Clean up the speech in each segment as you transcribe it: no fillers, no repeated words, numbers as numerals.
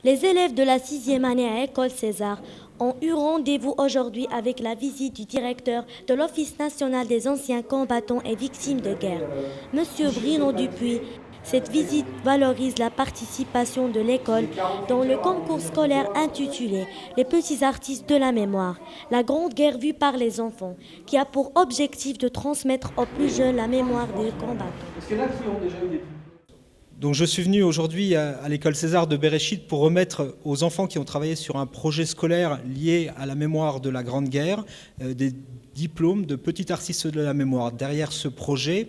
Les élèves de la 6e année à École César ont eu rendez-vous aujourd'hui avec la visite du directeur de l'Office national des anciens combattants et victimes de guerre, Monsieur Bruno Dupuis. Cette visite valorise la participation de l'école dans le concours scolaire intitulé Les petits artistes de la mémoire, la grande guerre vue par les enfants, qui a pour objectif de transmettre aux plus jeunes la mémoire des combattants. Donc je suis venu aujourd'hui à l'école César de Bereshit pour remettre aux enfants qui ont travaillé sur un projet scolaire lié à la mémoire de la Grande Guerre des diplômes de petits artistes de la mémoire. Derrière ce projet,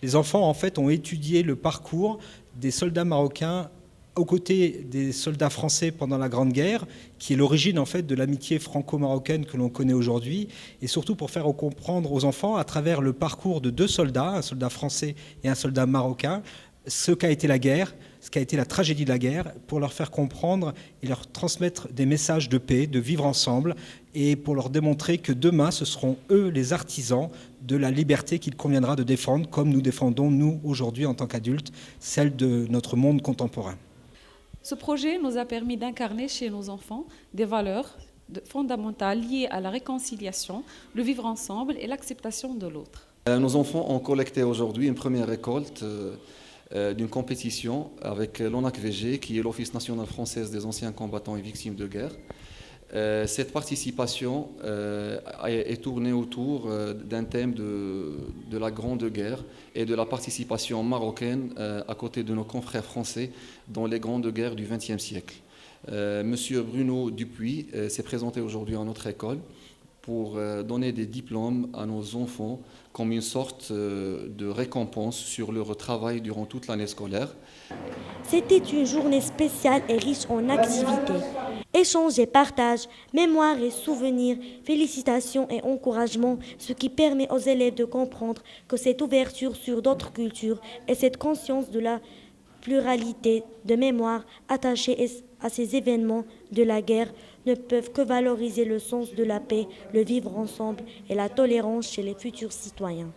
les enfants en fait ont étudié le parcours des soldats marocains aux côtés des soldats français pendant la Grande Guerre, qui est l'origine en fait de l'amitié franco-marocaine que l'on connaît aujourd'hui, et surtout pour faire comprendre aux enfants à travers le parcours de deux soldats, un soldat français et un soldat marocain, ce qu'a été la guerre, ce qu'a été la tragédie de la guerre, pour leur faire comprendre et leur transmettre des messages de paix, de vivre ensemble, et pour leur démontrer que demain, ce seront eux les artisans de la liberté qu'il conviendra de défendre, comme nous défendons, nous, aujourd'hui, en tant qu'adultes, celle de notre monde contemporain. Ce projet nous a permis d'incarner chez nos enfants des valeurs fondamentales liées à la réconciliation, le vivre ensemble et l'acceptation de l'autre. Nos enfants ont collecté aujourd'hui une première récolte d'une compétition avec l'ONAC-VG, qui est l'Office national français des anciens combattants et victimes de guerre. Cette participation est tournée autour d'un thème de la Grande Guerre et de la participation marocaine à côté de nos confrères français dans les grandes guerres du XXe siècle. Monsieur Bruno Dupuis s'est présenté aujourd'hui à notre école pour donner des diplômes à nos enfants comme une sorte de récompense sur leur travail durant toute l'année scolaire. C'était une journée spéciale et riche en activités. Échanges et partages, mémoire et souvenirs, félicitations et encouragements, ce qui permet aux élèves de comprendre que cette ouverture sur d'autres cultures et cette conscience de la pluralité de mémoire attachée à ces événements de la guerre ne peuvent que valoriser le sens de la paix, le vivre ensemble et la tolérance chez les futurs citoyens.